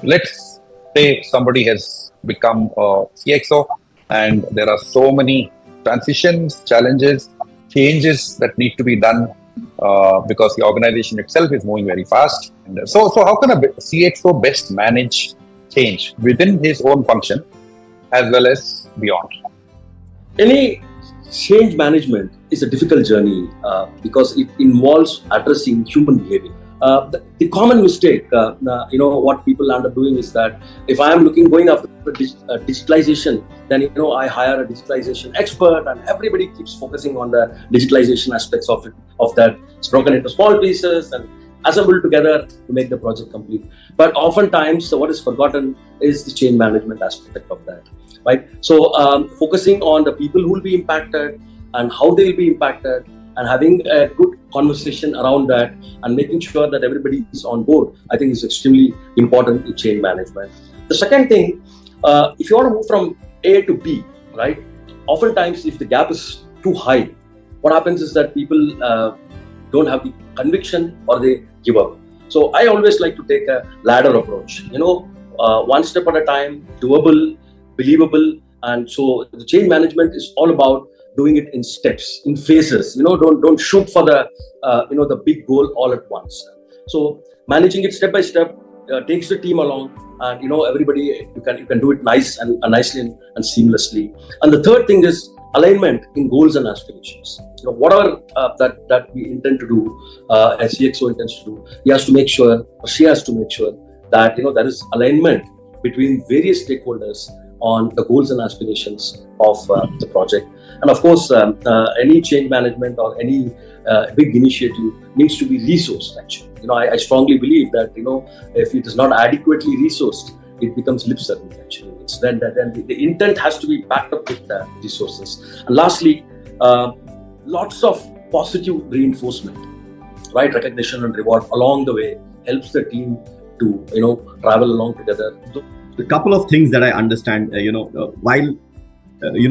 let's say somebody has become a CXO and there are so many transitions, challenges, changes that need to be done because the organization itself is moving very fast. And so how can a CXO best manage change within his own function as well as beyond? Any change management is a difficult journey because it involves addressing human behavior. The common mistake, what people end up doing is that if I am going after digitalization, then I hire a digitalization expert, and everybody keeps focusing on the digitalization aspects of it, of that. It's broken into small pieces and assembled together to make the project complete. But oftentimes, what is forgotten is the change management aspect of that, right? So focusing on the people who will be impacted and how they will be impacted, and having a good conversation around that and making sure that everybody is on board, I think is extremely important in change management. The second thing, if you want to move from A to B, right? Oftentimes, if the gap is too high, what happens is that people don't have the conviction or they give up. So I always like to take a ladder approach, one step at a time, doable, believable. And so the change management is all about doing it in steps, in phases. Don't shoot for the big goal all at once. So managing it step by step takes the team along, and everybody you can do it nicely and seamlessly. And the third thing is alignment in goals and aspirations. Whatever that we intend to do, a CXO intends to do, he has to make sure, or she has to make sure that there is alignment between various stakeholders on the goals and aspirations of the project. And of course, any change management or any big initiative needs to be resourced, actually. I strongly believe that, if it is not adequately resourced, it becomes lip service, actually. It's then the intent has to be backed up with resources. And lastly, lots of positive reinforcement, right? Recognition and reward along the way helps the team to, travel along together. A couple of things that I understand, while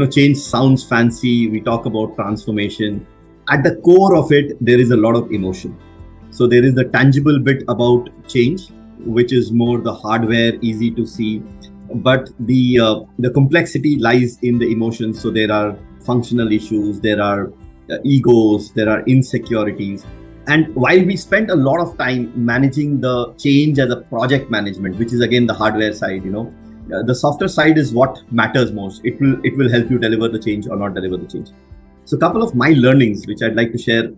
change sounds fancy, we talk about transformation. At the core of it, there is a lot of emotion. So there is the tangible bit about change, which is more the hardware, easy to see. But the complexity lies in the emotions. So there are functional issues, there are egos, there are insecurities. And while we spent a lot of time managing the change as a project management, which is again the hardware side, the softer side is what matters most. It will help you deliver the change or not deliver the change. So a couple of my learnings, which I'd like to share,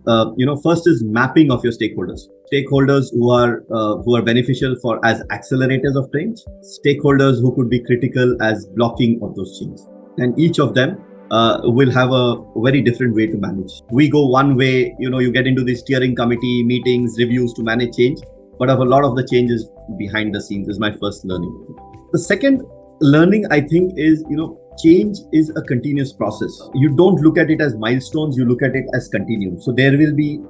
first is mapping of your stakeholders. Stakeholders who are beneficial for as accelerators of change, stakeholders who could be critical as blocking of those changes. And each of them will have a very different way to manage. We go one way, you get into the steering committee meetings, reviews to manage change, but a lot of the changes behind the scenes is my first learning. The second learning, I think, is, change is a continuous process. You don't look at it as milestones, you look at it as continuum. So there will be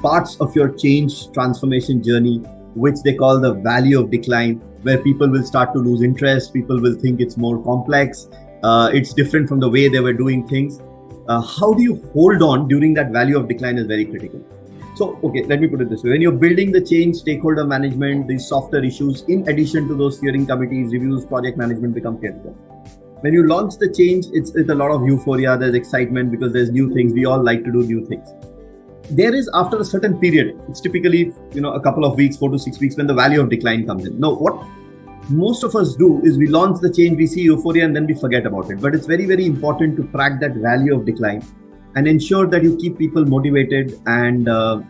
parts of your change transformation journey, which they call the valley of decline, where people will start to lose interest, people will think it's more complex. It's different from the way they were doing things. How do you hold on during that value of decline is very critical. So, okay, let me put it this way. When you're building the change, stakeholder management, these softer issues, in addition to those steering committees, reviews, project management become critical. When you launch the change, it's a lot of euphoria, there's excitement because there's new things. We all like to do new things. There is, after a certain period, it's typically, a couple of weeks, 4 to 6 weeks, when the value of decline comes in. Now, what most of us do is we launch the change, we see euphoria, and then we forget about it. But it's very, very important to track that value of decline and ensure that you keep people motivated and to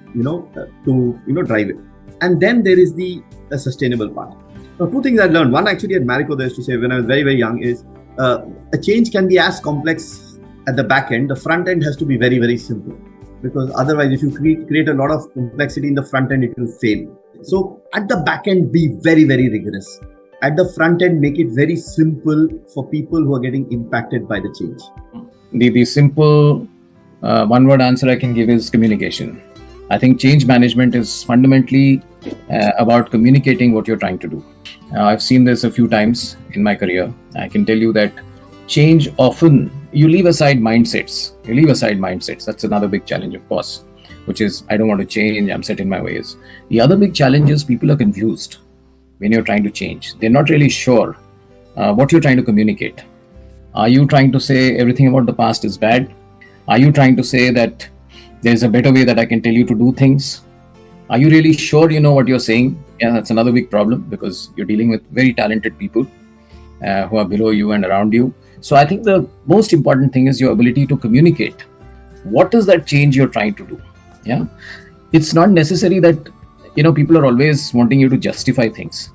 drive it. And then there is the sustainable part. Now, two things I learned. One, actually, at Marico, they used to say when I was very, very young is a change can be as complex at the back end. The front end has to be very, very simple, because otherwise, if you create a lot of complexity in the front end, it will fail. So at the back end, be very, very rigorous. At the front end, make it very simple for people who are getting impacted by the change. The simple one-word answer I can give is communication. I think change management is fundamentally about communicating what you're trying to do. I've seen this a few times in my career. I can tell you that change often, you leave aside mindsets. That's another big challenge, of course, which is I don't want to change, I'm set in my ways. The other big challenge is people are confused. when you're trying to change. They're not really sure what you're trying to communicate. Are you trying to say everything about the past is bad? Are you trying to say that there's a better way that I can tell you to do things? Are you really sure you know what you're saying? Yeah, that's another big problem, because you're dealing with very talented people who are below you and around you. So I think the most important thing is your ability to communicate. What is that change you're trying to do? Yeah, it's not necessary that people are always wanting you to justify things.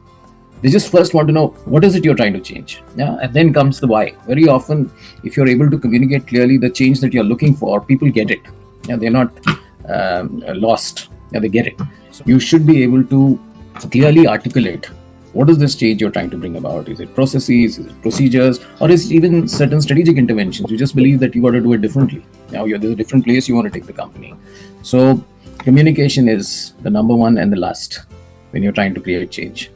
They just first want to know what is it you're trying to change. Yeah, and then comes the why. Very often, if you're able to communicate clearly the change that you're looking for, people get it. Yeah, they're not lost. Yeah, they get it. So you should be able to clearly articulate what is this change you're trying to bring about. Is it processes? Is it procedures? Or is it even certain strategic interventions? You just believe that you got to do it differently. Now there's a different place you want to take the company. So communication is the number one and the last when you're trying to create change.